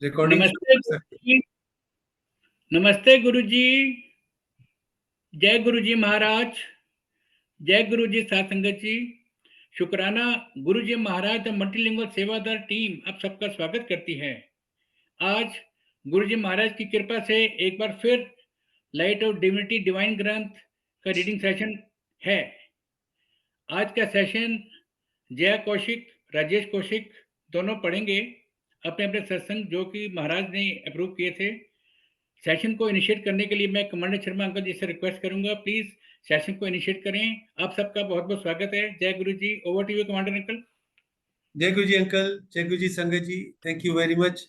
Recording नमस्ते गुरुजी। नमस्ते गुरुजी। जय गुरुजी महाराज। जय गुरुजी साथ संगत जी। शुक्राना गुरुजी महाराज और मल्टीलिंगुअल सेवादार टीम आप सबका स्वागत करती है। आज गुरुजी महाराज की कृपा से एक बार फिर लाइट ऑफ डिविनिटी डिवाइन ग्रंथ का रीडिंग सेशन है। आज का सेशन जया कौशिक, राजेश कौशिक दोनों पढ़ेंगे अपने अपने सत्संग जो कि महाराज ने अप्रूव किए थे। सेशन को इनिशिएट करने के लिए मैं कमांडर शर्मा अंकल जी से रिक्वेस्ट करूंगा, प्लीज सेशन को इनिशिएट करें। आप सबका बहुत बहुत स्वागत है। जय Guru ji. Over to you commander uncle. जय गुरु जी अंकल, जय गुरु जी संगत जी, thank you very much.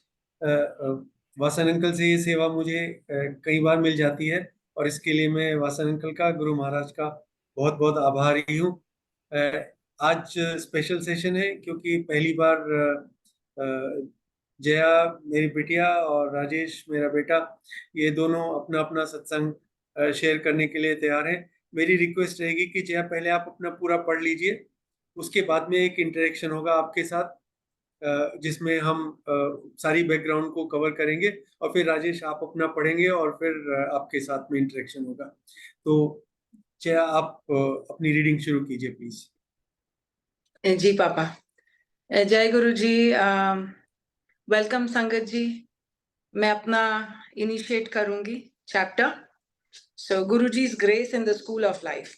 Vasan uncle से ये सेवा मुझे कई बार मिल जाती है और इसके लिए मैं वासन अंकल का, गुरु महाराज का बहुत बहुत आभारी हूँ। आज स्पेशल सेशन है क्योंकि पहली बार जया मेरी बिटिया और राजेश मेरा बेटा, ये दोनों अपना अपना सत्संग शेयर करने के लिए तैयार हैं। मेरी रिक्वेस्ट रहेगी कि जया पहले आप अपना पूरा पढ़ लीजिए, उसके बाद में एक इंटरेक्शन होगा आपके साथ जिसमें हम सारी बैकग्राउंड को कवर करेंगे और फिर राजेश आप अपना पढ़ेंगे और फिर आपके साथ में इंटरेक्शन होगा। तो जया आप अपनी रीडिंग शुरू कीजिए प्लीज। जी पापा। जय गुरु जी। वेलकम संगत जी। मैं अपना इनिशिएट करूंगी chapter. So Guru ji is grace in the school of life.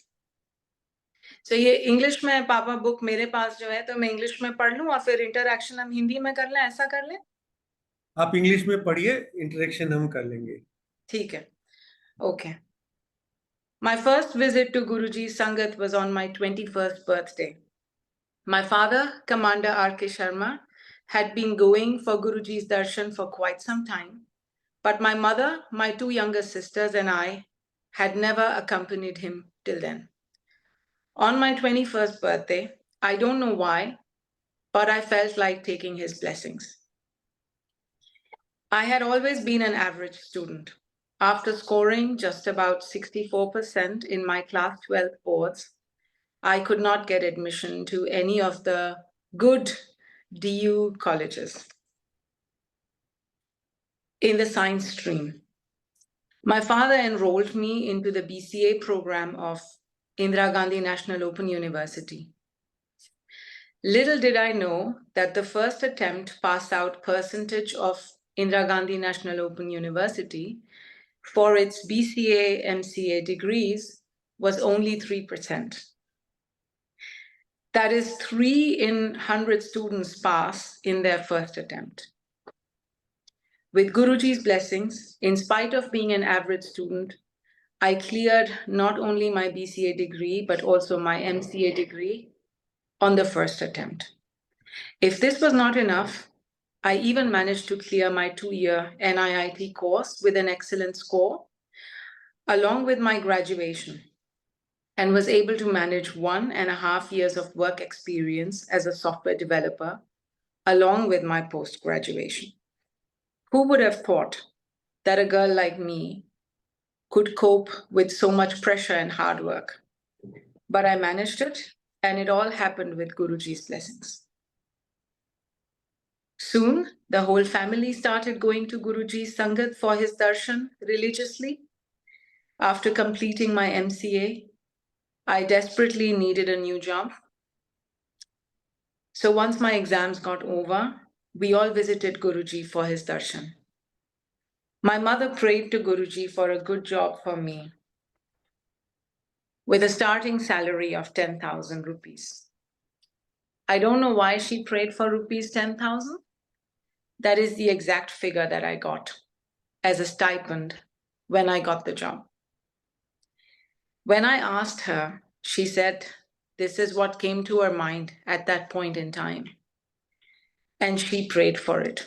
So ये इंग्लिश में पापा बुक मेरे पास जो है, तो मैं इंग्लिश में पढ़ लूं और फिर इंटरैक्शन हम हिंदी में कर लें, ऐसा कर लें? आप इंग्लिश में पढ़िए, इंटरेक्शन हम कर लेंगे। ठीक है, okay. My first visit to Guruji's Sangat was on my 21st birthday. My father, Commander R.K. Sharma, had been going for Guruji's darshan for quite some time, but my mother, my two younger sisters, and I had never accompanied him till then. On my 21st birthday, I don't know why, but I felt like taking his blessings. I had always been an average student. After scoring just about 64% in my class 12 boards, I could not get admission to any of the good DU colleges in the science stream. My father enrolled me into the BCA program of Indira Gandhi National Open University. Little did I know that the first attempt pass out percentage of Indira Gandhi National Open University for its BCA, MCA degrees was only 3%. That is 3 in 100 students pass in their first attempt. With Guruji's blessings, in spite of being an average student, I cleared not only my BCA degree, but also my MCA degree on the first attempt. If this was not enough, I even managed to clear my 2-year NIIT course with an excellent score, along with my graduation, and was able to manage 1.5 years of work experience as a software developer, along with my post-graduation. Who would have thought that a girl like me could cope with so much pressure and hard work? But I managed it, and it all happened with Guruji's blessings. Soon, the whole family started going to Guruji's Sangat for his darshan religiously. After completing my MCA, I desperately needed a new job. So once my exams got over, we all visited Guruji for his darshan. My mother prayed to Guruji for a good job for me with a starting salary of 10,000 rupees. I don't know why she prayed for rupees 10,000. That is the exact figure that I got as a stipend when I got the job. When I asked her, she said this is what came to her mind at that point in time, and she prayed for it.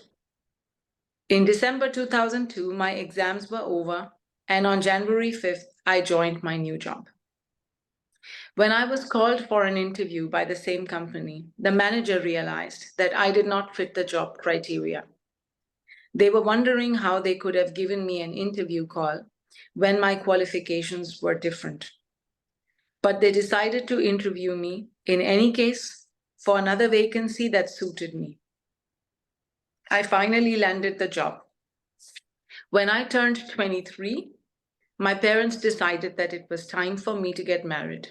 In December 2002, my exams were over, and on January 5th, I joined my new job. When I was called for an interview by the same company, the manager realized that I did not fit the job criteria. They were wondering how they could have given me an interview call when my qualifications were different. But they decided to interview me in any case for another vacancy that suited me. I finally landed the job. When I turned 23, my parents decided that it was time for me to get married.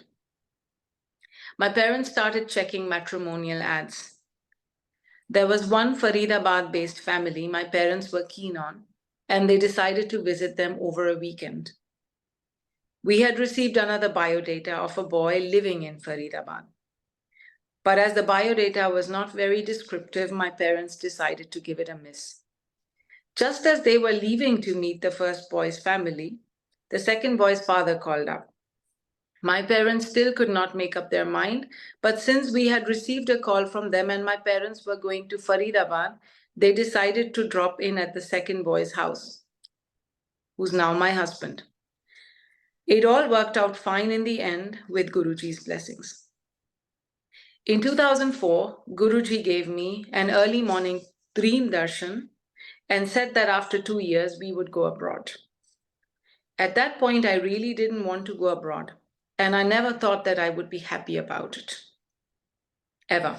My parents started checking matrimonial ads. There was one Faridabad-based family my parents were keen on, and they decided to visit them over a weekend. We had received another biodata of a boy living in Faridabad. But as the biodata was not very descriptive, my parents decided to give it a miss. Just as they were leaving to meet the first boy's family, the second boy's father called up. My parents still could not make up their mind, but since we had received a call from them and my parents were going to Faridabad, they decided to drop in at the second boy's house, who's now my husband. It all worked out fine in the end with Guruji's blessings. In 2004, Guruji gave me an early morning dream darshan and said that after 2 years we would go abroad. At that point, I really didn't want to go abroad, and I never thought that I would be happy about it. Ever.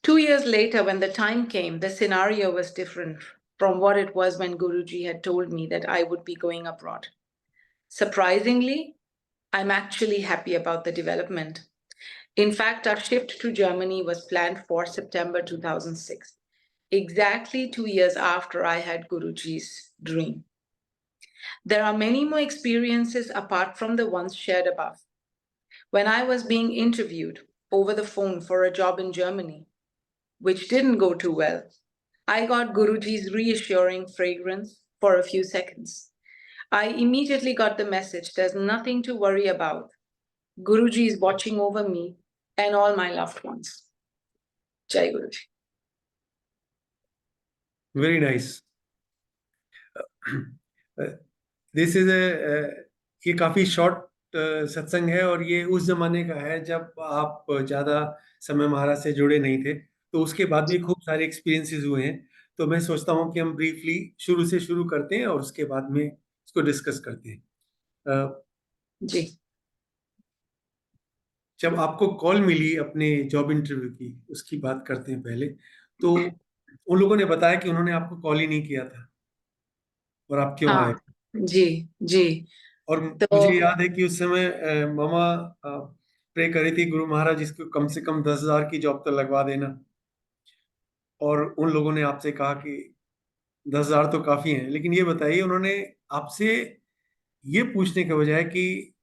2 years later, when the time came, the scenario was different from what it was when Guruji had told me that I would be going abroad. Surprisingly, I'm actually happy about the development. In fact, our shift to Germany was planned for September 2006, exactly 2 years after I had Guruji's dream. There are many more experiences apart from the ones shared above. When I was being interviewed over the phone for a job in Germany, which didn't go too well, I got Guruji's reassuring fragrance for a few seconds. I immediately got the message, there's nothing to worry about. Guruji is watching over me and all my loved ones. Jai Guruji. Very nice. This is ये काफी short सत्संग है और ये उस जमाने का है जब आप ज्यादा समय महाराज से जुड़े नहीं थे, तो उसके बाद भी खूब सारे एक्सपीरियंसेस हुए हैं। तो मैं सोचता हूँ कि हम ब्रीफली शुरू से शुरू करते हैं और उसके बाद में इसको डिस्कस करते हैं। जी। जब आपको कॉल मिली अपने जॉब इंटरव्यू की, उसकी बात करते हैं पहले। तो उन लोगों ने बताया कि उन्होंने आपको कॉल ही नहीं किया था और आप क्यों आए? जी जी। और मुझे याद है कि उस समय मामा प्रे करी थी गुरु महाराज इसको कम से कम 10,000 की जॉब तो लगवा देना, और उन लोगों ने आपसे कहा कि 10,000 तो काफी हैं। लेकिन ये बताइए, उन्होंने आपसे ये पूछने के बजाय कि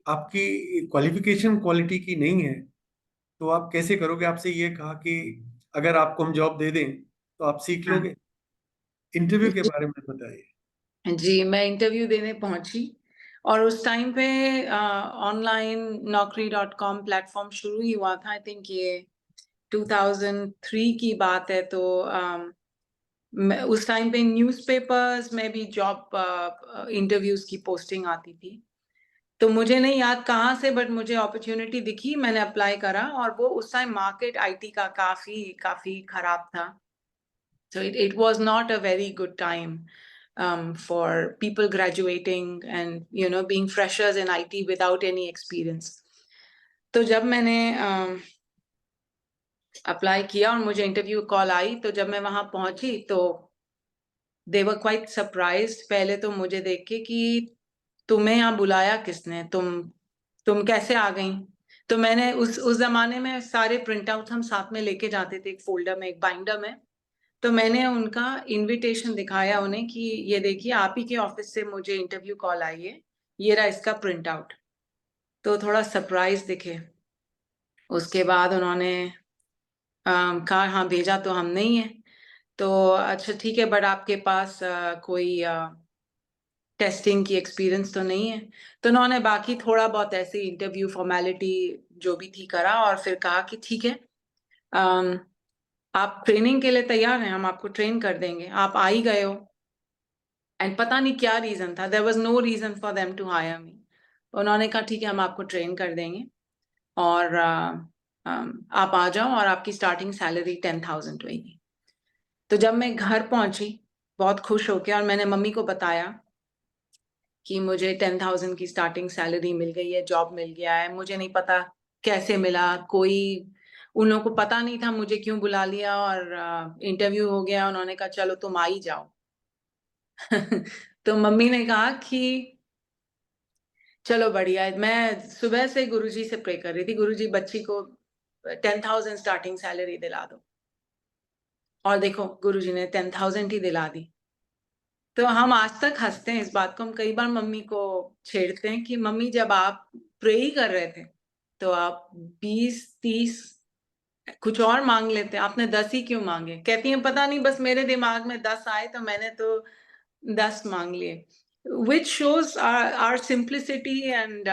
आपकी क्वालिफिकेशन क्वालिटी की नहीं है तो आप कैसे करोगे, आपसे ये कहा कि अगर आपको हम जॉब दे दें तो आप सीख लोगे। इंटरव्यू के बारे में बताइए। जी, मैं इंटरव्यू देने पहुंची और उस टाइम पे ऑनलाइन naukri.com प्लेटफॉर्म शुरू ही हुआ था। आई थिंक ये 2003 की बात है। तो उस टाइम पे न्यूज़पेपर्स में भी जॉब इंटरव्यूज की पोस्टिंग आती थी। तो मुझे नहीं याद कहाँ से, बट मुझे अपॉर्चुनिटी दिखी, मैंने अप्लाई करा और वो उस टाइम मार्केट आईटी का काफी खराब था। So it was not a very good time for people graduating and being freshers in IT without any experience. तो जब मैंने अप्लाई किया और मुझे इंटरव्यू कॉल आई, तो जब मैं वहां पहुंची तो they were quite surprised पहले तो मुझे देख के कि तुम्हें यहाँ बुलाया किसने, तुम कैसे आ गई। तो मैंने उस जमाने में सारे प्रिंट आउट हम साथ में लेके जाते थे, एक फोल्डर में, एक बाइंडर में। तो मैंने उनका इनविटेशन दिखाया उन्हें कि ये देखिए आप ही के ऑफिस से मुझे इंटरव्यू कॉल आई है, ये रहा इसका प्रिंट आउट। तो थोड़ा सरप्राइज दिखे। उसके बाद उन्होंने कहा हाँ भेजा तो हम नहीं है। तो अच्छा ठीक है, बट आपके पास कोई टेस्टिंग की एक्सपीरियंस तो नहीं है। तो उन्होंने बाकी थोड़ा बहुत ऐसे इंटरव्यू फॉर्मेलिटी जो भी थी करा और फिर कहा कि ठीक है, आप ट्रेनिंग के लिए तैयार हैं, हम आपको ट्रेन कर देंगे, आप आ ही गए हो। एंड पता नहीं क्या रीजन था, there was no reason for them to hire me. उन्होंने कहा ठीक है, हम आपको ट्रेन कर देंगे और आप आ जाओ और आपकी स्टार्टिंग सैलरी 10,000 होगी। तो जब मैं घर पहुंची बहुत खुश होकर और मैंने मम्मी को बताया कि मुझे 10,000 की स्टार्टिंग सैलरी मिल गई है, जॉब मिल गया है, मुझे नहीं पता कैसे मिला, कोई उन लोगों को पता नहीं था मुझे क्यों बुला लिया, और इंटरव्यू हो गया, उन्होंने कहा चलो तुम आ ही जाओ। तो मम्मी ने कहा कि चलो बढ़िया है। मैं सुबह से गुरुजी से प्रे कर रही थी, गुरुजी बच्ची को 10,000 स्टार्टिंग सैलरी दिला दो, और देखो गुरुजी ने 10,000 ही दिला दी। तो हम आज तक हंसते हैं इस बात को, हम कई बार मम्मी को छेड़ते हैं कि मम्मी जब आप प्रे ही कर रहे थे तो आप 20-30 कुछ और मांग लेते, आपने 10 ही क्यों मांगे? कहती हैं पता नहीं, बस मेरे दिमाग में 10 आए तो मैंने तो 10 मांग लिए, which shows our simplicity and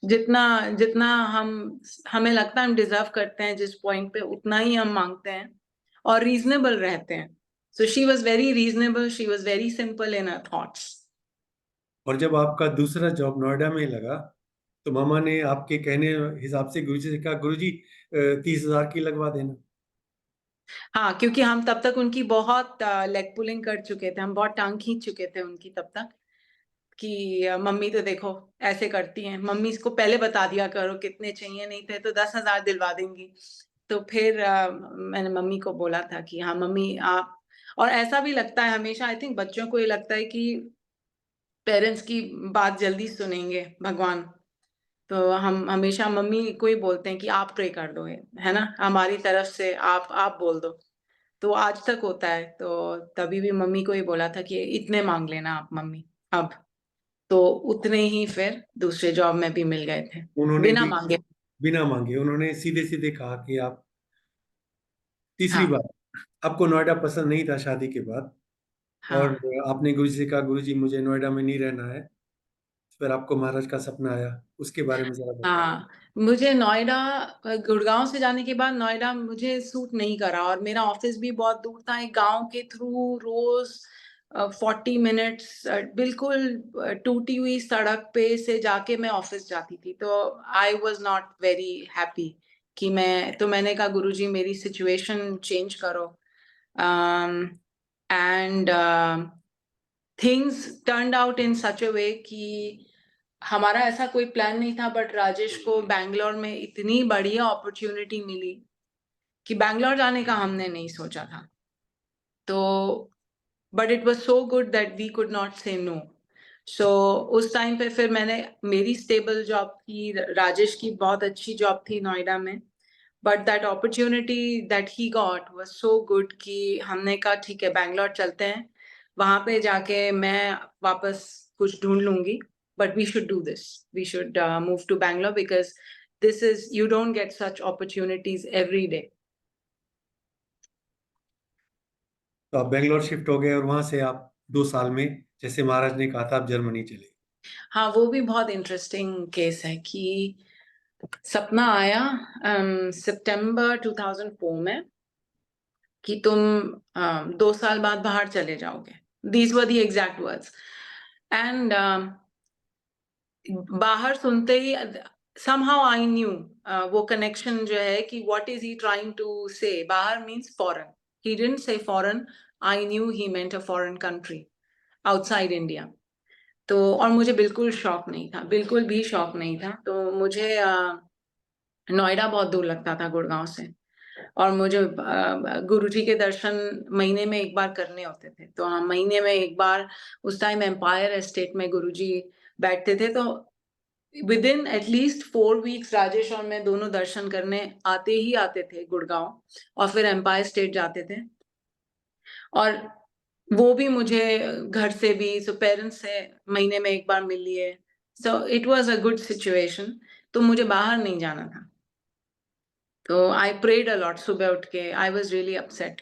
जितना जितना हमें लगता है हम डिजर्व करते हैं जिस पॉइंट पे, उतना ही हम मांगते हैं और रीजनेबल रहते हैं। So she was very reasonable, she was very simple in her thoughts. और जब आपका दूसरा जॉब नोएडा में लगा तो मामा ने आपके कहने हिसाब से गुरुजी से कहा, गुरुजी 30,000 की लगवा देना। हाँ, क्योंकि हम तब तक उनकी बहुत लेग पुलिंग कर चुके थे, हम बहुत टांग खींच चुके थे उनकी तब तक, कि मम्मी तो देखो ऐसे करती हैं, मम्मी इसको पहले बता दिया करो कितने चाहिए, नहीं थे तो 10,000 दिलवा देंगी। तो फिर मैंने मम्मी को बोला था कि हाँ मम्मी आप, और ऐसा भी लगता है हमेशा, आई थिंक बच्चों को ये लगता है कि पेरेंट्स की बात जल्दी सुनेंगे भगवान, तो हम हमेशा मम्मी को ही बोलते हैं कि आप प्रे कर दो, है ना, हमारी तरफ से आप बोल दो। तो आज तक होता है। तो तभी भी मम्मी को ही बोला था कि इतने मांग लेना आप मम्मी अब, तो उतने ही फिर दूसरे जॉब में भी मिल गए थे उन्होंने बिना भी मांगे। बिना मांगे उन्होंने सीधे सीधे कहा कि आप तीसरी हाँ बार आपको नोएडा पसंद नहीं था शादी के बाद, और हाँ आपने गुरुजी से कहा, गुरुजी मुझे नोएडा में नहीं रहना है। फिर आपको महाराज का सपना आया, उसके बारे में जरा बताएं। हाँ, मुझे नोएडा, गुड़गांव से जाने के बाद नोएडा मुझे सूट नहीं करा, और मेरा ऑफिस भी बहुत दूर था, एक गांव के थ्रू रोज 40 मिनट्स बिल्कुल टूटी हुई सड़क पे से जाके मैं ऑफिस जाती थी। तो I was not very happy कि मैंने कहा गुरुजी मेरी सिचुएशन चेंज करो। And things turned out in such a way कि हमारा ऐसा कोई प्लान नहीं था, बट राजेश को बैंगलोर में इतनी बढ़िया अपॉर्चुनिटी मिली कि बैंगलोर जाने का हमने नहीं सोचा था। तो but it was so good that we could not say no. So उस टाइम पे फिर मेरी स्टेबल जॉब थी, राजेश की बहुत अच्छी जॉब थी नोएडा में, but that opportunity that he got was so good कि हमने कहा ठीक है बैंगलोर चलते हैं, वहां पे जाके मैं वापस कुछ ढूंढ लूंगी, but we should do this, we should move to Bangalore because this is, you don't get such opportunities every day. तो आप बेंगलोर शिफ्ट हो गए और वहां से आप 2 साल में, जैसे महाराज ने कहा था, आप जर्मनी चले। हाँ, वो भी बहुत इंटरेस्टिंग केस है कि सपना आया सितंबर 2004 में कि तुम 2 साल बाद बाहर चले जाओगे, these were the exact words. And बाहर सुनते ही somehow I knew वो कनेक्शन जो है कि what is he trying to say, बाहर means foreign, he didn't say foreign, I knew he meant a foreign country outside India। तो और मुझे बिल्कुल शौक नहीं था, बिल्कुल भी शौक नहीं था। तो मुझे नोएडा बहुत दूर लगता था गुड़गांव से, और मुझे गुरुजी के दर्शन महीने में एक बार करने होते थे। तो हम महीने में एक बार, उस टाइम एम्पायर एस्टेट में गुरुजी बैठते थे, तो with in at least 4 weeks Rajesh और मैं दोनों दर्शन करने आते ही आते थे गुड़गांव, और फिर एम्पायर स्टेट जाते थे। और वो भी मुझे घर से भी, सो पेरेंट्स से महीने में एक बार मिल लिए, so it was a good situation. तो मुझे बाहर नहीं जाना था। तो आई प्रेड अ लॉट, सुबह उठ के आई वाज रियली अपसेट।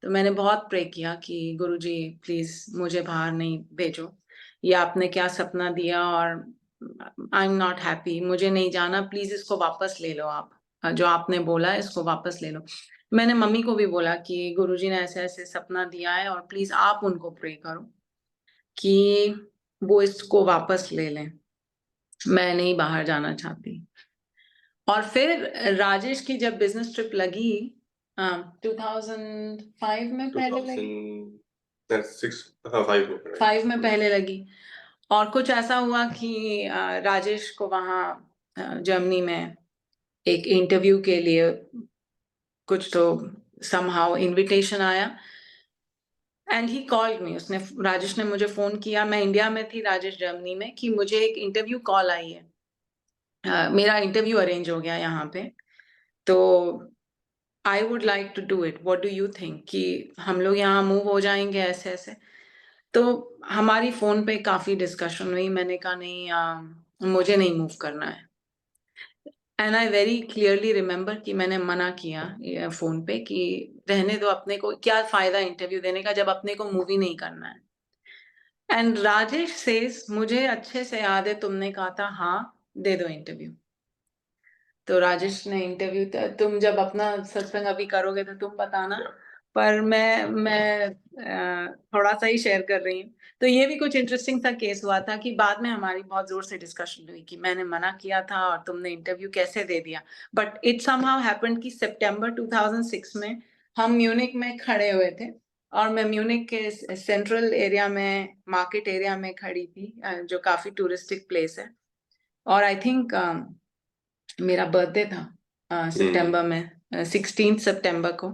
तो मैंने बहुत प्रे किया कि गुरुजी प्लीज मुझे बाहर नहीं भेजो, ये आपने क्या सपना दिया, और आई एम नॉट हैप्पी, मुझे नहीं जाना, प्लीज इसको वापस ले लो, आप जो आपने बोला है इसको वापस ले लो। मैंने मम्मी को भी बोला कि गुरुजी ने ऐसे ऐसे सपना दिया है, और प्लीज आप उनको प्रे करो कि वो इसको वापस ले लें, मैं नहीं बाहर जाना चाहती। और फिर राजेश की जब बिजनेस ट्रिप लगी 2005 में पहले लगी, 5 में पहले लगी, और कुछ ऐसा हुआ कि राजेश को वहाँ जर्मनी में एक इंटरव्यू के लिए कुछ तो somehow invitation आया and he called me. उसने राजेश ने मुझे फोन किया, मैं इंडिया में थी, राजेश जर्मनी में, कि मुझे एक इंटरव्यू कॉल आई है, मेरा इंटरव्यू अरेंज हो गया यहाँ पे, तो I would like to do it, what do you think, कि हम लोग यहाँ मूव हो जाएंगे ऐसे ऐसे। तो हमारी फोन पे काफी डिस्कशन हुई, मैंने कहा नहीं, मुझे नहीं मूव करना है। And I very clearly remember कि मैंने मना किया फोन पे कि रहने दो, अपने को क्या फायदा इंटरव्यू देने का जब अपने को मूव ही नहीं करना है। एंड राजेश सेज, मुझे अच्छे से याद है तुमने कहा था हाँ दे दो इंटरव्यू। तो राजेश ने इंटरव्यू, तुम जब अपना सत्संग अभी करोगे तो तुम बताना, पर मैं थोड़ा सा ही शेयर कर रही हूँ। तो ये भी कुछ इंटरेस्टिंग सा केस हुआ था कि बाद में हमारी बहुत जोर से डिस्कशन हुई कि मैंने मना किया था और तुमने इंटरव्यू कैसे दे दिया। बट इट समहाउ हैपेंड कि सितंबर 2006 में हम म्यूनिक में खड़े हुए थे और मैं म्यूनिक के सेंट्रल एरिया में, मार्केट एरिया में खड़ी थी, जो काफी टूरिस्टिक प्लेस है। और आई थिंक मेरा बर्थडे था सितंबर में, 16 सितंबर को।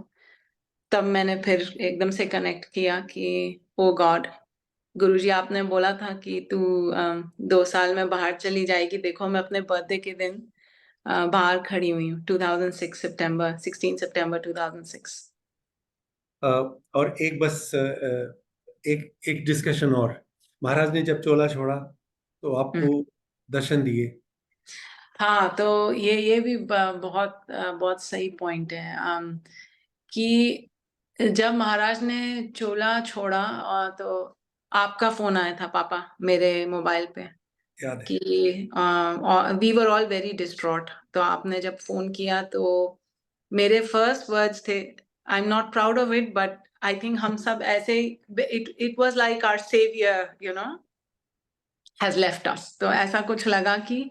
तब मैंने फिर एकदम से कनेक्ट किया कि ओ गॉड, गुरुजी आपने बोला था कि तू 2 साल में बाहर चली जाएगी, देखो मैं अपने बर्थडे के दिन बाहर खड़ी हुई हूँ। 2006 सितंबर, 16 सितंबर 2006। और एक बस एक एक डिस्कशन और, महाराज ने जब चोला छोड़ा तो आपको दर्शन दिए। हाँ, तो ये भी बहुत सही पॉइंट है, कि जब महाराज ने चोला छोड़ा तो आपका फोन आया था पापा मेरे मोबाइल पे याद है। कि we were all very distraught. तो आपने जब फोन किया तो मेरे फर्स्ट वर्ड्स थे, I am not proud of it but I think हम सब ऐसे, it was like our saviour you know has left us. तो ऐसा कुछ लगा कि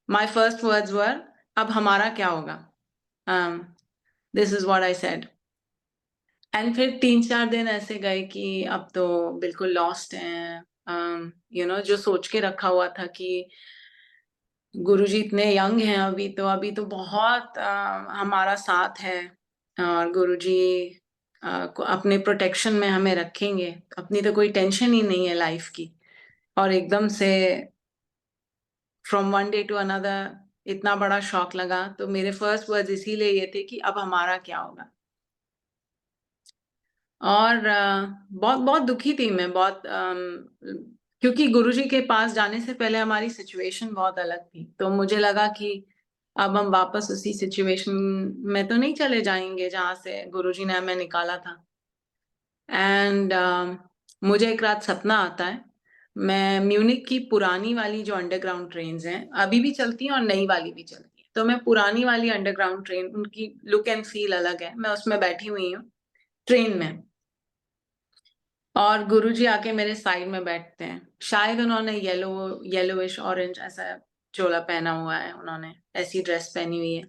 माय फर्स्ट वर्ड्स वर, अब हमारा क्या होगा, this is what I said. And फिर 3-4 दिन ऐसे गए कि अब तो बिल्कुल लॉस्ट हैं, जो सोच के रखा हुआ था कि गुरुजी इतने यंग हैं अभी तो बहुत हमारा साथ है और गुरुजी अपने प्रोटेक्शन में हमें रखेंगे, अपनी तो कोई टेंशन ही नहीं है लाइफ की। और एकदम से from one day to another इतना बड़ा शॉक लगा। तो मेरे फर्स्ट वर्ड्स इसीलिए ये थे कि अब हमारा क्या होगा। और बहुत बहुत दुखी थी मैं, बहुत क्योंकि गुरुजी के पास जाने से पहले हमारी सिचुएशन बहुत अलग थी। तो मुझे लगा कि अब हम वापस उसी सिचुएशन में तो नहीं चले जाएंगे जहां से गुरुजी ने हमें निकाला था। एंड मुझे एक रात सपना आता है, मैं म्यूनिक की पुरानी वाली जो अंडरग्राउंड ट्रेन्स हैं अभी भी चलती हैं और नई वाली भी चलती है, तो मैं पुरानी वाली अंडरग्राउंड ट्रेन, उनकी लुक एंड फील अलग है, मैं उसमें बैठी हुई हूँ ट्रेन में और गुरुजी आके मेरे साइड में बैठते हैं। शायद उन्होंने येलोइश ऑरेंज ऐसा चोला पहना हुआ है, उन्होंने ऐसी ड्रेस पहनी हुई है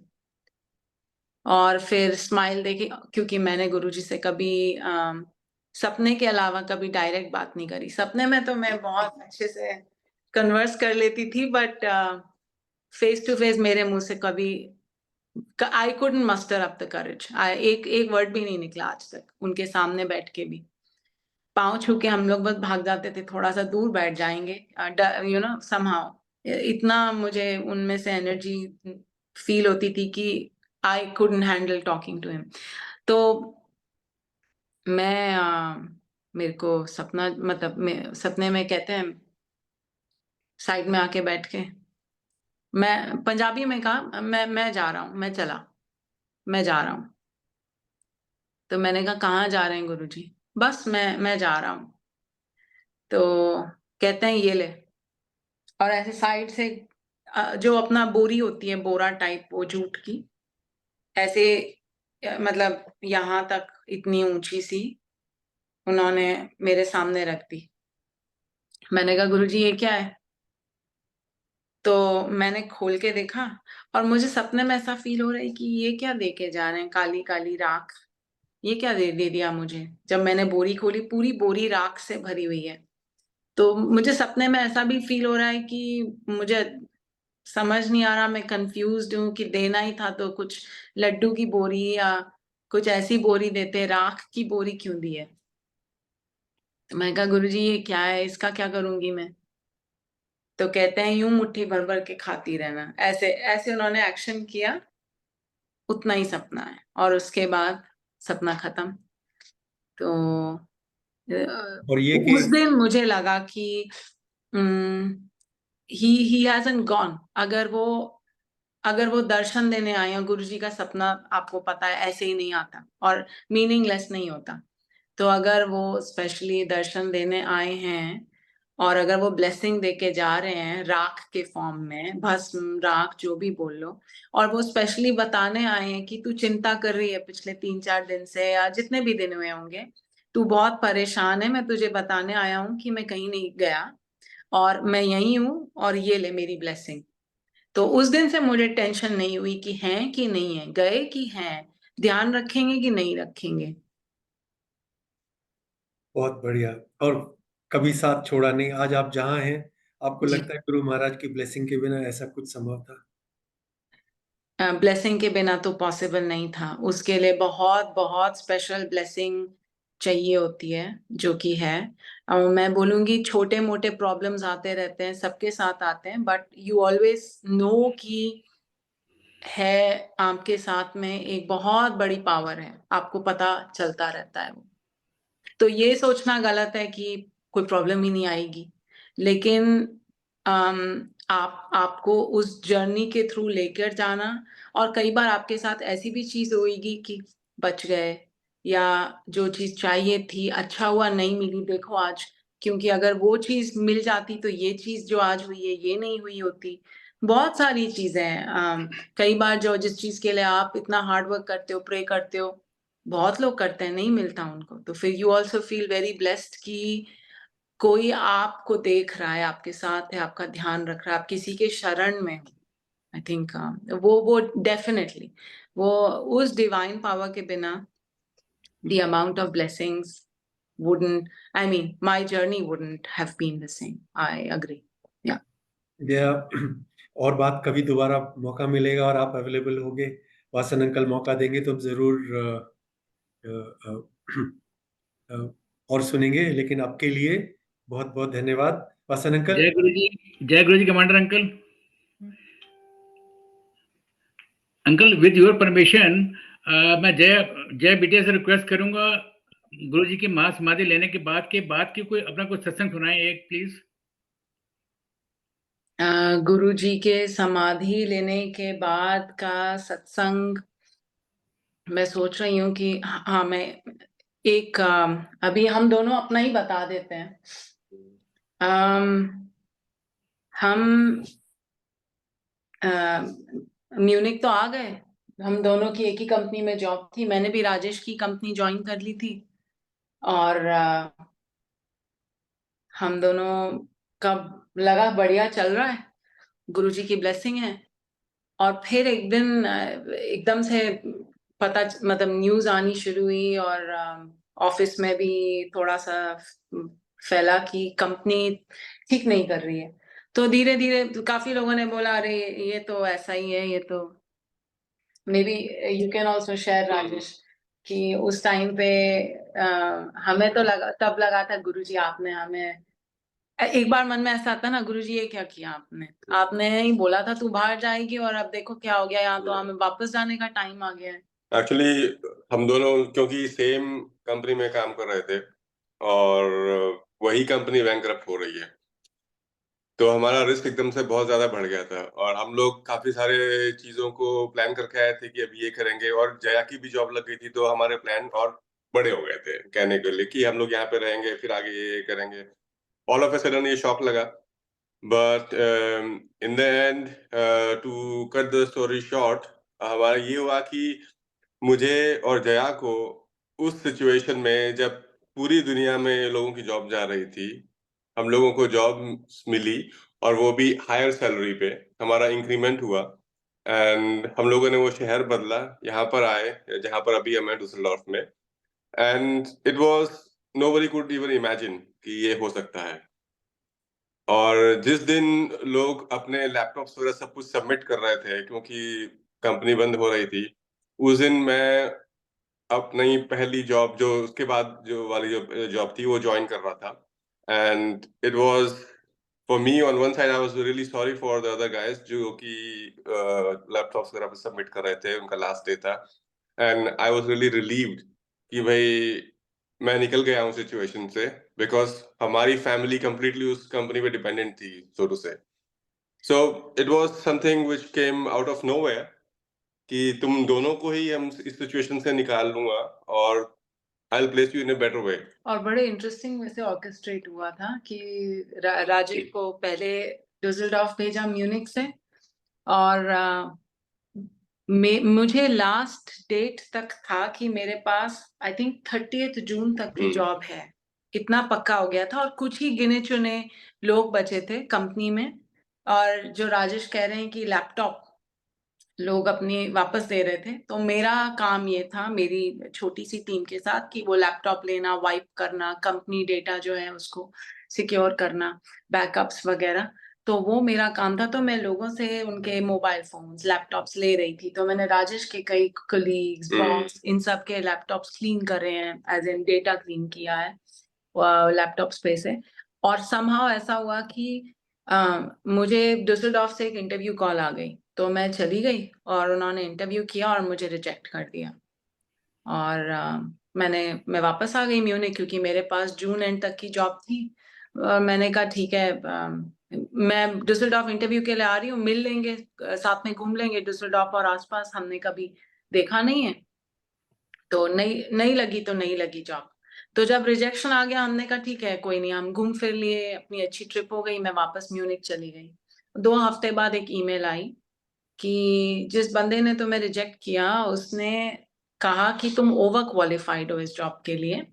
और फिर स्माइल देखी, क्योंकि मैंने गुरुजी से कभी सपने के अलावा कभी डायरेक्ट बात नहीं करी। सपने में तो मैं बहुत अच्छे से कन्वर्स कर लेती थी बट फेस टू फेस मेरे मुंह से कभी I couldn't muster up the courage, एक वर्ड भी नहीं निकला आज तक उनके सामने बैठ के भी। पाँव छू के हम लोग बस भाग जाते थे, थोड़ा सा दूर बैठ जाएंगे, समहाउ इतना मुझे उनमें से एनर्जी फील होती थी कि I couldn't handle talking to him. तो मैं मेरे को सपना, मतलब सपने में कहते हैं साइड में आके बैठ के, मैं पंजाबी में कहा मैं जा रहा हूँ, मैं जा रहा हूँ। तो मैंने कहा कहाँ जा रहे हैं गुरुजी? बस मैं जा रहा हूँ। तो कहते हैं ये ले, और ऐसे साइड से जो अपना बोरी होती है, बोरा टाइप, वो जूट की, ऐसे मतलब यहाँ तक इतनी ऊंची सी उन्होंने मेरे सामने रख दी। मैंने कहा गुरुजी ये क्या है? तो मैंने खोल के देखा और मुझे सपने में ऐसा फील हो रहा है कि ये क्या दे के जा रहे हैं, काली काली राख, ये क्या दे दिया मुझे। जब मैंने बोरी खोली, पूरी बोरी राख से भरी हुई है। तो मुझे सपने में ऐसा भी फील हो रहा है कि मुझे समझ नहीं आ रहा, मैं कंफ्यूज्ड हूँ कि देना ही था तो कुछ लड्डू की बोरी या कुछ ऐसी बोरी देते, राख की बोरी क्यों दी है? तो मैं कहा गुरुजी ये क्या है, इसका क्या करूंगी मैं? तो कहते हैं यूं मुट्ठी भर भर के खाती रहना। ऐसे ऐसे उन्होंने एक्शन किया, उतना ही सपना है, और उसके बाद सपना खत्म। तो और ये कि उस दिन मुझे लगा कि ही हैजंट गॉन। अगर वो दर्शन देने आए हैं, गुरुजी का सपना आपको पता है ऐसे ही नहीं आता और मीनिंगलेस नहीं होता। तो अगर वो स्पेशली दर्शन देने आए हैं और अगर वो ब्लेसिंग देके जा रहे हैं राख के फॉर्म में, भस्म राख जो भी बोल लो, और वो स्पेशली बताने आए हैं कि तू चिंता कर रही है पिछले 3-4 दिन से या जितने भी दिन हुए होंगे, तू बहुत परेशान है, मैं तुझे बताने आया हूँ कि मैं कहीं नहीं गया और मैं यहीं हूँ और ये ले मेरी ब्लेसिंग। तो उस दिन से मुझे टेंशन नहीं हुई कि हैं कि नहीं है, गए कि हैं, ध्यान रखेंगे कि नहीं रखेंगे। बहुत बढ़िया। और कभी साथ छोड़ा नहीं। आज आप जहाँ हैं, आपको जी, लगता है गुरु महाराज की ब्लेसिंग के बिना ऐसा कुछ संभव था? ब्लेसिंग के बिना तो पॉसिबल नहीं था। उसके लिए बहुत बहुत स्पेशल ब्लेसिंग चाहिए होती है, जो कि है। मैं बोलूंगी छोटे मोटे प्रॉब्लम्स आते रहते हैं, सबके साथ आते हैं, बट यू ऑलवेज नो कि है आपके साथ में एक बहुत बड़ी पावर है, आपको पता चलता रहता है वो। तो ये सोचना गलत है कि कोई प्रॉब्लम ही नहीं आएगी, लेकिन आपको उस जर्नी के थ्रू लेकर जाना, और कई बार आपके साथ ऐसी भी चीज होगी कि बच गए, या जो चीज चाहिए थी अच्छा हुआ नहीं मिली, देखो आज, क्योंकि अगर वो चीज मिल जाती तो ये चीज जो आज हुई है ये नहीं हुई होती। बहुत सारी चीजें हैं। कई बार जो जिस चीज के लिए आप इतना हार्ड वर्क करते हो, प्रे करते हो, बहुत लोग करते हैं, नहीं मिलता उनको, तो फिर you also feel very blessed कि कोई आपको देख रहा है, आपके साथ है, आपका ध्यान रख रहा है, आप किसी के शरण में हो। आई थिंक वो डेफिनेटली वो उस डिवाइन पावर के बिना the amount of blessings wouldn't, I mean my journey wouldn't have been the same. I agree. Yeah. या और बात कभी दोबारा मौका मिलेगा और आप अवेलेबल होंगे, वासन अंकल मौका देंगे तो हम जरूर अ, अ, और सुनेंगे। लेकिन आपके लिए बहुत बहुत धन्यवाद वासन अंकल। जय गुरु जी, जय Guru ji commander uncle. Uncle with your permission मैं जय बिटिया से रिक्वेस्ट करूंगा, गुरु जी की महासमाधि लेने के बाद की कोई अपना कुछ सत्संग सुनाएं एक प्लीज। गुरु जी के समाधि लेने के बाद का सत्संग मैं सोच रही हूँ कि हाँ, मैं एक अभी हम दोनों अपना ही बता देते हैं। हम म्यूनिक तो आ गए, हम दोनों की एक ही कंपनी में जॉब थी, मैंने भी राजेश की कंपनी ज्वाइन कर ली थी, और हम दोनों का लगा बढ़िया चल रहा है, गुरुजी की ब्लेसिंग है। और फिर एक दिन एकदम से पता, मतलब न्यूज आनी शुरू हुई, और ऑफिस में भी थोड़ा सा फैला कि कंपनी ठीक नहीं कर रही है। तो धीरे धीरे काफी लोगों ने बोला अरे ये तो ऐसा ही है, ये तो may be you can also share Rajesh, कि उस टाइम पे हमें तो तब लगा था गुरुजी आपने हमें, एक बार मन में ऐसा आता ना, गुरुजी ये क्या किया आपने, आपने ही बोला था तू बाहर जाएगी और अब देखो क्या हो गया, यहाँ तो हमें वापस जाने का टाइम आ गया है। एक्चुअली हम दोनों क्योंकि सेम कंपनी में काम कर रहे थे और वही कंपनी बैंकरप्ट हो रही है, तो हमारा रिस्क एकदम से बहुत ज्यादा बढ़ गया था और हम लोग काफी सारे चीजों को प्लान करके आए थे कि अब ये करेंगे, और जया की भी जॉब लग गई थी तो हमारे प्लान और बड़े हो गए थे कहने के लिए कि हम लोग यहाँ पे रहेंगे फिर आगे ये करेंगे। ऑल ऑफ ए सडन ये शॉक लगा, but in the end to cut the story short, हमारा ये हुआ कि मुझे और जया को उस सिचुएशन में जब पूरी दुनिया में लोगों की जॉब जा रही थी, हम लोगों को जॉब मिली और वो भी हायर सैलरी पे, हमारा इंक्रीमेंट हुआ एंड हम लोगों ने वो शहर बदला, यहाँ पर आए जहाँ पर अभी हम हैं डुससेलडॉर्फ में, and it was nobody could even imagine कि ये हो सकता है। और जिस दिन लोग अपने लैपटॉप्स वगैरह सब कुछ सबमिट कर रहे थे क्योंकि कंपनी बंद हो रही थी, उस दिन मैं अपनी पहली जॉब जो उसके बाद जो वाली जो जॉब थी वो ज्वाइन कर रहा था। And it was for me on one side I was really sorry for the other guys जो कि लैपटॉप्स वगैरह सबमिट कर रहे थे, उनका लास्ट डे था। And I was really relieved कि भाई मैं निकल गया हूँ सिचुएशन से, बिकॉज हमारी फैमिली कंप्लीटली उस कंपनी पे डिपेंडेंट थी, सो टू से। So it was something which came out of nowhere कि तुम दोनों को ही हम इस सिचुएशन से निकाल लूंगा और I will place you in a better way. और बड़े इंटरेस्टिंग वैसे ऑर्केस्ट्रेट हुआ था कि राजीव को पहले डुसेल्डॉर्फ भेजा म्यूनिख से, और मुझे लास्ट डेट तक था कि मेरे पास आई थिंक 30th जून तक की जॉब है, इतना पक्का हो गया था। और कुछ ही गिने चुने लोग बचे थे कंपनी में, और जो राजेश कह रहे हैं कि लैपटॉप लोग अपनी वापस दे रहे थे, तो मेरा काम ये था मेरी छोटी सी टीम के साथ कि वो लैपटॉप लेना, वाइप करना, कंपनी डेटा जो है उसको सिक्योर करना, बैकअप्स वगैरह। तो वो मेरा काम था। तो मैं लोगों से उनके मोबाइल फोन्स, लैपटॉप्स ले रही थी। तो मैंने राजेश के कई कलीग्स, बॉस, इन सब के लैपटॉप्स क्लीन कर रहे हैं, एज इन डेटा क्लीन किया है लैपटॉप स्पेस से। और समहाउ ऐसा हुआ कि मुझे डुसेल्डॉर्फ से एक इंटरव्यू कॉल आ गई, तो मैं चली गई और उन्होंने इंटरव्यू किया और मुझे रिजेक्ट कर दिया। और मैं वापस आ गई म्यूनिख, क्योंकि मेरे पास जून एंड तक की जॉब थी। और मैंने कहा ठीक है, मैं डुसेल्डॉर्फ इंटरव्यू के लिए आ रही हूँ, मिल लेंगे, साथ में घूम लेंगे डुसेल्डॉर्फ और आसपास, हमने कभी देखा नहीं है। तो नहीं लगी तो नहीं लगी जॉब। तो जब रिजेक्शन आ गया, हमने कहा ठीक है कोई नहीं, हम घूम फिर लिए, अपनी अच्छी ट्रिप हो गई, मैं वापस म्यूनिख चली गई। 2 हफ्ते बाद एक ईमेल आई कि जिस बंदे ने तुम्हें रिजेक्ट किया उसने कहा कि तुम ओवर क्वालिफाइड हो इस जॉब के लिए।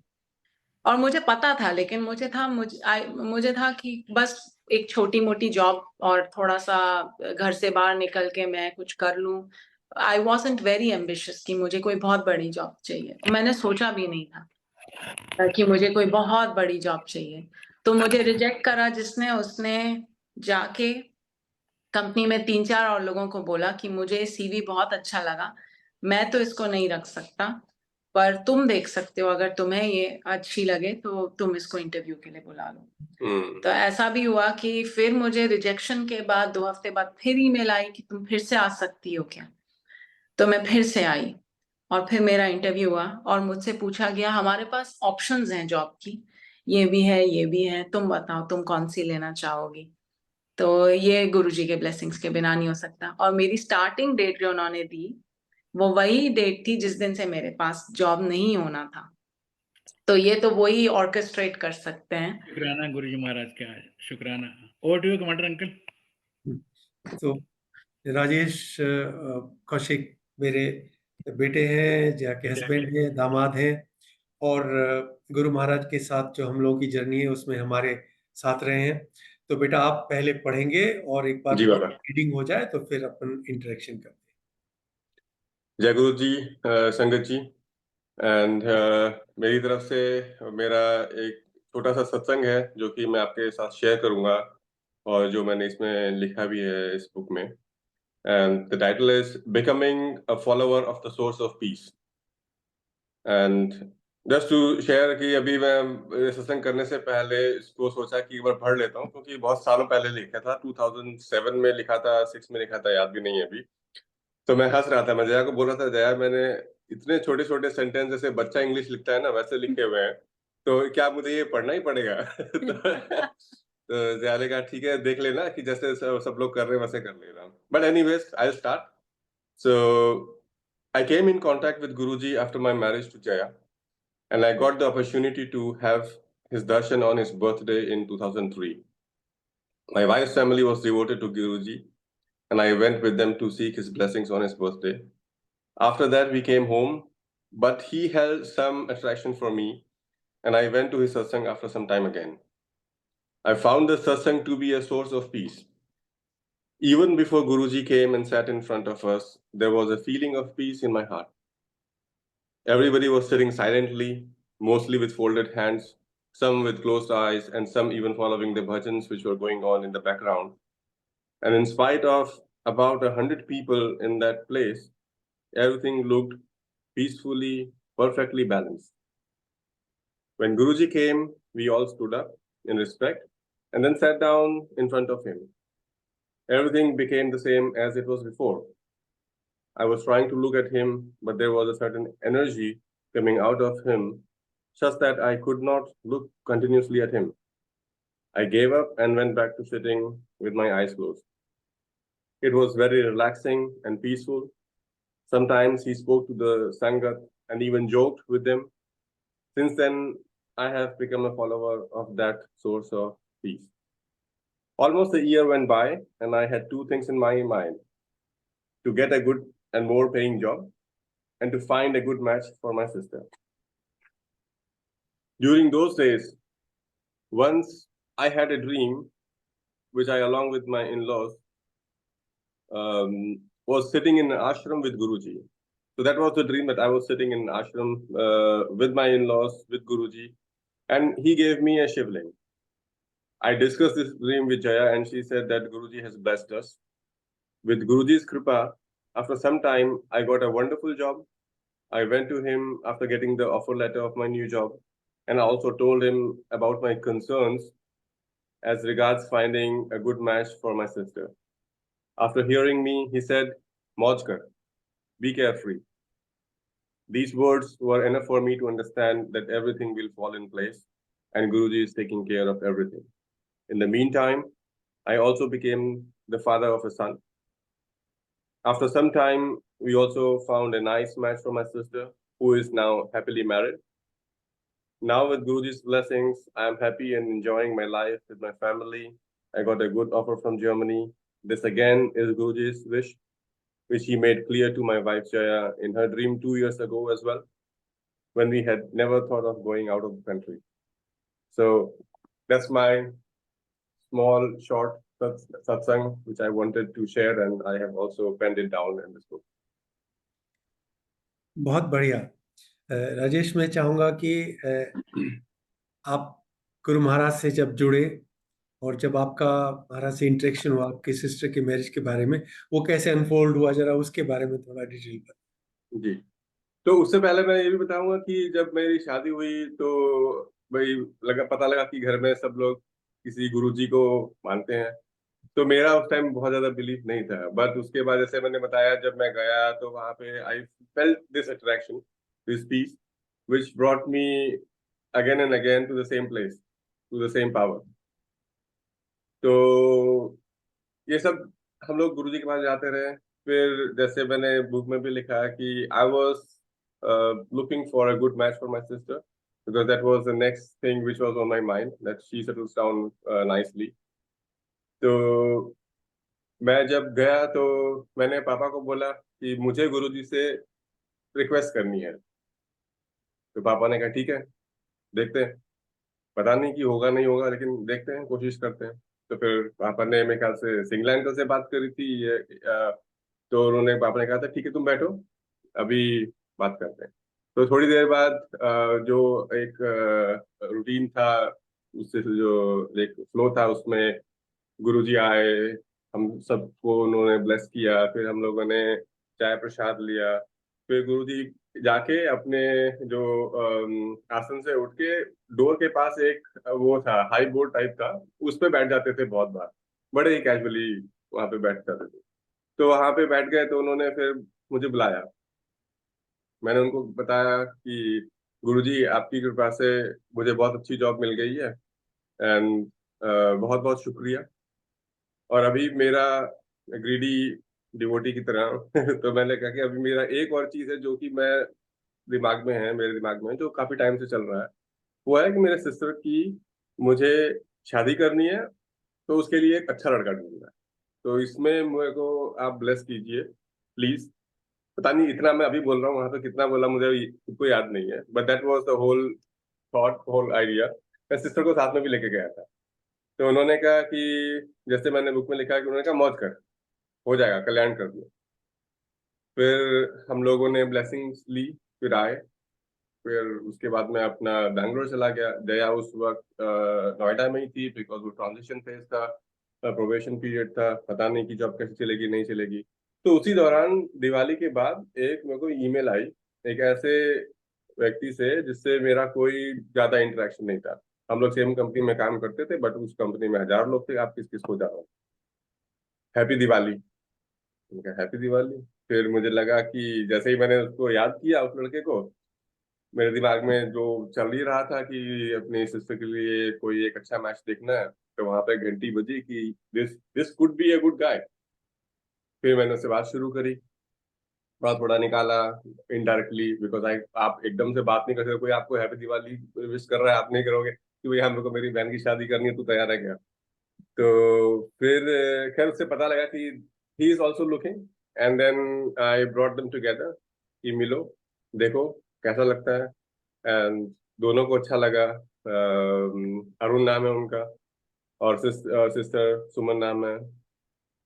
और मुझे पता था, लेकिन मुझे था कि बस एक छोटी मोटी जॉब और थोड़ा सा घर से बाहर निकल के मैं कुछ कर लूं। आई वॉजंट वेरी एम्बिशियस कि मुझे कोई बहुत बड़ी जॉब चाहिए, मैंने सोचा भी नहीं था कि मुझे कोई बहुत बड़ी जॉब चाहिए। तो मुझे रिजेक्ट करा जिसने, उसने जाके कंपनी में 3-4 और लोगों को बोला कि मुझे सीवी बहुत अच्छा लगा, मैं तो इसको नहीं रख सकता, पर तुम देख सकते हो, अगर तुम्हें ये अच्छी लगे तो तुम इसको इंटरव्यू के लिए बुला लो। तो ऐसा भी हुआ कि फिर मुझे रिजेक्शन के बाद 2 हफ्ते बाद फिर ईमेल आई कि तुम फिर से आ सकती हो क्या। तो मैं फिर से आई और फिर मेरा इंटरव्यू हुआ और मुझसे पूछा गया, हमारे पास ऑप्शंस हैं जॉब की, ये भी है, ये भी है, तुम बताओ तुम कौन सी लेना चाहोगी। तो ये गुरुजी के ब्लेसिंग्स के बिना नहीं हो सकता। और मेरी स्टार्टिंग डेट जो उन्होंने दी वो वही डेट थी जिस दिन से मेरे पास जॉब नहीं होना था। तो ये तो वही ऑर्केस्ट्रेट कर सकते हैं। शुक्राना गुरुजी महाराज का, शुक्राना। Over to you commander uncle. तो राजेश कौशिक मेरे बेटे हैं, जया के हस्बैंड हैं, दामाद हैं, और गुरु महाराज के साथ जो हम लोगों की जर्नी है उसमें हमारे साथ रहे हैं। तो बेटा आप पहले पढ़ेंगे और एक बार जी बाबा। रीडिंग हो जाए तो फिर अपन इंटरेक्शन करते हैं। जय गुरु जी, संगत जी, एंड मेरी तरफ से मेरा एक छोटा सा सत्संग है जो कि मैं आपके साथ शेयर करूंगा, और जो मैंने इसमें लिखा भी है इस बुक में। And the title is becoming a follower of the source of peace. And just to share कि अभी मैं सत्संग करने से पहले इसको सोचा कि एक बार पढ़ लेता हूँ, क्योंकि बहुत सालों पहले लिखा था, 2007 में लिखा था, 6 में लिखा था, याद भी नहीं है अभी। तो मैं हंस रहा था, मैं जया को बोल रहा था, जया मैंने इतने छोटे छोटे सेंटेंस जैसे बच्चा इंग्लिश लिखता है ना वैसे लिखे हुए हैं, तो क्या मुझे ये पढ़ना ही पड़ेगा? तो जया ने कहा ठीक है, देख लेना कि जैसे सब लोग कर रहे हैं वैसे कर लेना। But anyways I start. So I came in contact with Guruji after my marriage to Jaya, and I got the opportunity to have his darshan on his birthday in 2003. My wife's family was devoted to Guruji, and I went with them to seek his blessings on his birthday. After that, we came home, but he held some attraction for me, and I went to his satsang after some time again. I found the satsang to be a source of peace. Even before Guruji came and sat in front of us, there was a feeling of peace in my heart. Everybody was sitting silently, mostly with folded hands, some with closed eyes, and some even following the bhajans which were going on in the background. And in spite of about 100 people in that place, everything looked peacefully, perfectly balanced. When Guruji came, we all stood up in respect and then sat down in front of him. Everything became the same as it was before. I was trying to look at him, but there was a certain energy coming out of him, such that I could not look continuously at him. I gave up and went back to sitting with my eyes closed. It was very relaxing and peaceful. Sometimes he spoke to the Sangat and even joked with them. Since then, I have become a follower of that source of peace. Almost a year went by, and I had two things in my mind: to get a good and more paying job, and to find a good match for my sister. During those days, once I had a dream, which I, along with my in-laws, was sitting in an ashram with Guruji. So that was the dream, that I was sitting in an ashram with my in-laws, with Guruji, and he gave me a shivling. I discussed this dream with Jaya, and she said that Guruji has blessed us. With Guruji's kripa, after some time, I got a wonderful job. I went to him after getting the offer letter of my new job, and I also told him about my concerns as regards finding a good match for my sister. After hearing me, he said, "Mauj kar, be carefree." These words were enough for me to understand that everything will fall in place, and Guruji is taking care of everything. In the meantime, I also became the father of a son. After some time, we also found a nice match for my sister, who is now happily married. Now, with Guruji's blessings, I am happy and enjoying my life with my family. I got a good offer from Germany. This again is Guruji's wish, which he made clear to my wife Jaya in her dream 2 years ago as well, when we had never thought of going out of the country. So that's my small, short satsang, which I wanted to share, and I have also penned it down in this book. बहुत बढ़िया। राजेश, मैं चाहूंगा कि आप गुरु महाराज से जब जुड़े और जब आपका महाराज से इंटरेक्शन हुआ आपकी सिस्टर के मैरिज के बारे में, वो कैसे अनफोल्ड हुआ, जरा उसके बारे में थोड़ा डिटेल पर। जी, तो उससे पहले मैं ये भी बताऊंगा कि जब मेरी शादी हुई तो भाई पता लगा कि घर में सब लोग किसी गुरुजी को मानते हैं। तो मेरा उस टाइम बहुत ज्यादा बिलीफ नहीं था, बट उसके बाद जैसे मैंने बताया, जब मैं गया तो वहां पे I felt this attraction, this peace, which brought me again and again to the same place, to the same power. तो ये सब हम लोग गुरुजी के पास जाते रहे। फिर जैसे मैंने बुक में भी लिखा है कि I was looking for a good match for my sister, because that was the next thing which was on my mind, that she settles down nicely. तो मैं जब गया तो मैंने पापा को बोला कि मुझे गुरुजी से रिक्वेस्ट करनी है। तो पापा ने कहा ठीक है, देखते हैं, पता नहीं कि होगा नहीं होगा, लेकिन देखते हैं, कोशिश करते हैं। तो फिर पापा ने मेरे ख्याल से सिंगला अंकल से बात करी थी तो उन्होंने, पापा ने कहा था ठीक है तुम बैठो, अभी बात करते हैं। तो थोड़ी देर बाद जो एक रूटीन था, उससे जो एक फ्लो था, उसमें गुरुजी आए, हम सबको उन्होंने ब्लेस किया, फिर हम लोगों ने चाय प्रसाद लिया। फिर गुरुजी जाके अपने जो आसन से उठ के डोर के पास एक वो था, हाई बोर्ड टाइप का, उस पे बैठ जाते थे बहुत बार, बड़े ही कैजुअली वहां पे बैठ जाते थे। तो वहां पे बैठ गए तो उन्होंने फिर मुझे बुलाया। मैंने उनको बताया कि गुरुजी आपकी कृपा से मुझे बहुत अच्छी जॉब मिल गई है, एंड बहुत बहुत शुक्रिया। और अभी मेरा ग्रीडी डिवोटी की तरह तो मैंने कहा कि अभी मेरा एक और चीज है जो कि मेरे दिमाग में है, जो काफी टाइम से चल रहा है। वो है कि मेरे सिस्टर की मुझे शादी करनी है, तो उसके लिए एक अच्छा लड़का ढूंढना है। तो इसमें मेरे को आप ब्लेस कीजिए प्लीज। पता नहीं इतना मैं अभी बोल रहा हूँ, वहां पे कितना बोला मुझे खुद को याद नहीं है, but that was the whole thought, whole idea. मैं सिस्टर को साथ में भी लेके गया था। तो उन्होंने कहा कि जैसे मैंने बुक में लिखा है कि उन्होंने कहा मौज कर, हो जाएगा, कल्याण कर दिया। फिर हम लोगों ने ब्लेसिंग्स ली, फिर आए, फिर उसके बाद मैं अपना बैंगलोर चला गया। दया उस वक्त नोएडा में ही थी, बिकॉज वो ट्रांजिशन फेज था, प्रोबेशन पीरियड था, पता नहीं कि जॉब कैसे चलेगी नहीं चलेगी। तो उसी दौरान दिवाली के बाद एक मेरे को ईमेल आई एक ऐसे व्यक्ति से जिससे मेरा कोई ज्यादा इंटरेक्शन नहीं था। हम लोग सेम कंपनी में काम करते थे, बट उस कंपनी में 1000 लोग थे, आप किस किस को जानो, हैप्पी दिवाली। हैप्पी दिवाली। फिर मुझे लगा कि जैसे ही मैंने उसको याद किया, उस लड़के को, मेरे दिमाग में जो चल ही रहा था कि अपनी सिस्टर के लिए कोई एक अच्छा मैच देखना है, तो वहां पे घंटी बजी कि this could be a good guy. फिर मैंने उससे बात शुरू करी, थोड़ा थोड़ा निकाला इनडायरेक्टली, बिकॉज आप एकदम से बात नहीं कर सकते। कोई आपको हैप्पी दिवाली विश कर रहा है, आप नहीं करोगे कि भाई हम लोग को मेरी बहन की शादी करनी है, तू तैयार है क्या? तो फिर खैर उससे पता लगा कि he is also looking, and then I brought them together कि मिलो, देखो कैसा लगता है। एंड दोनों को अच्छा लगा। अरुण नाम है उनका, और सिस्टर सुमन नाम है।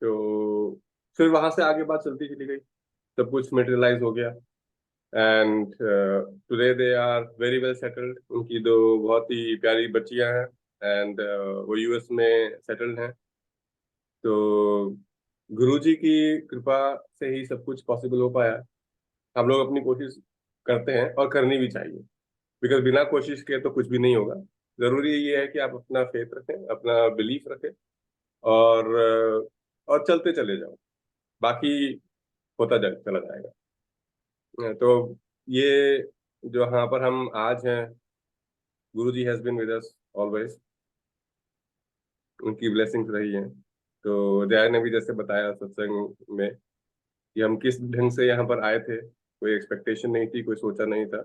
तो फिर वहां से आगे बात चलती चली गई, सब कुछ मटेरियलाइज हो गया। And today they are very well settled. उनकी दो बहुत ही प्यारी बच्चियां हैं, एंड वो यूएस में सेटल्ड हैं। तो गुरुजी की कृपा से ही सब कुछ पॉसिबल हो पाया। हम लोग अपनी कोशिश करते हैं और करनी भी चाहिए, बिकॉज बिना कोशिश के तो कुछ भी नहीं होगा। जरूरी ये है कि आप अपना फेथ रखें, अपना बिलीफ रखें, और चलते चले जाओ, बाकी होता चला जाएगा। तो ये जो यहाँ पर हम आज हैं, Guruji has been with us always, उनकी ब्लेसिंग्स रही हैं। तो जया ने भी जैसे बताया सत्संग में कि हम किस ढंग से यहाँ पर आए थे, कोई एक्सपेक्टेशन नहीं थी, कोई सोचा नहीं था,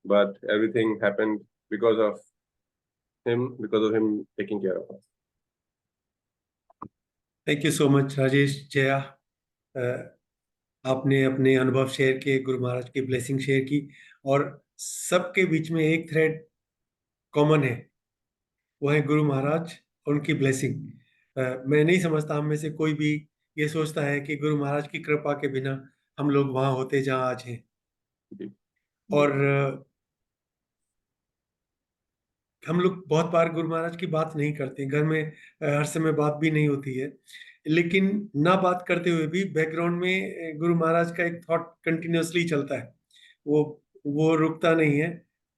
but everything happened because of him taking care of us. Thank you so much Rajesh, Jaya. आपने अपने अनुभव शेयर किए, गुरु महाराज की ब्लेसिंग शेयर की, और सबके बीच में एक थ्रेड कॉमन है, वो है गुरु महाराज, उनकी ब्लेसिंग। मैं नहीं समझता हम में से कोई भी ये सोचता है कि गुरु महाराज की कृपा के बिना हम लोग वहां होते जहां आज हैं। और हम लोग बहुत बार गुरु महाराज की बात नहीं करते, घर में हर समय बात भी नहीं होती है, लेकिन ना बात करते हुए भी बैकग्राउंड में गुरु महाराज का एक थॉट कंटिन्यूअसली चलता है, वो रुकता नहीं है,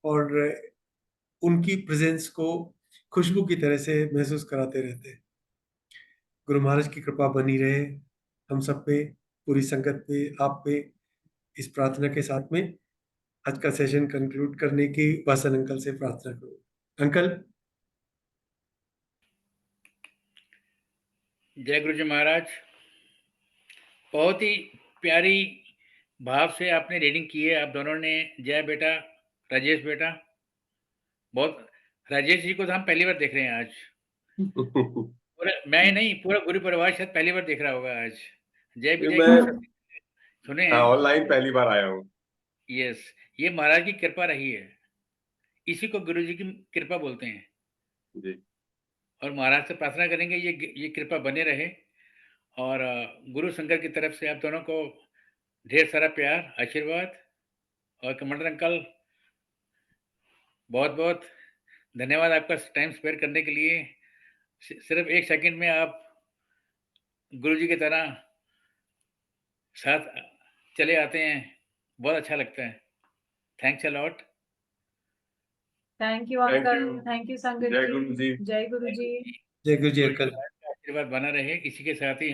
और उनकी प्रेजेंस को खुशबू की तरह से महसूस कराते रहते हैं। गुरु महाराज की कृपा बनी रहे हम सब पे, पूरी संगत पे, आप पे। इस प्रार्थना के साथ में आज का सेशन कंक्लूड करने की वासन अंकल से प्रार्थना करूँ। अंकल। जय गुरु जी महाराज। बहुत ही प्यारी भाव से आपने रीडिंग की है आप दोनों ने, जय बेटा, राजेश बेटा। बहुत, राजेश जी को तो हम पहली बार देख रहे हैं आज। पूरा मैं नहीं, पूरा गुरु परिवार शायद पहली बार देख रहा होगा आज। जय विजय मैं की सुने हैं। ऑनलाइन पहली बार आया हूँ। यस, ये महाराज की कृपा रही है, इसी को गुरु जी की कृपा बोलते हैं। जी। और महाराज से प्रार्थना करेंगे ये कृपा बने रहे, और गुरु शंकर की तरफ से आप दोनों को ढेर सारा प्यार, आशीर्वाद। और कमांडर अंकल, बहुत बहुत धन्यवाद आपका टाइम स्पेयर करने के लिए। सिर्फ 1 सेकंड में आप गुरु जी की तरह साथ चले आते हैं, बहुत अच्छा लगता है। Thanks a lot. Thank you uncle, thank you संगत जय जी, गुरु जी। जय गुरु जी। जय गुरु जी अंकल। आशीर्वाद बना रहे। इसी के साथ ही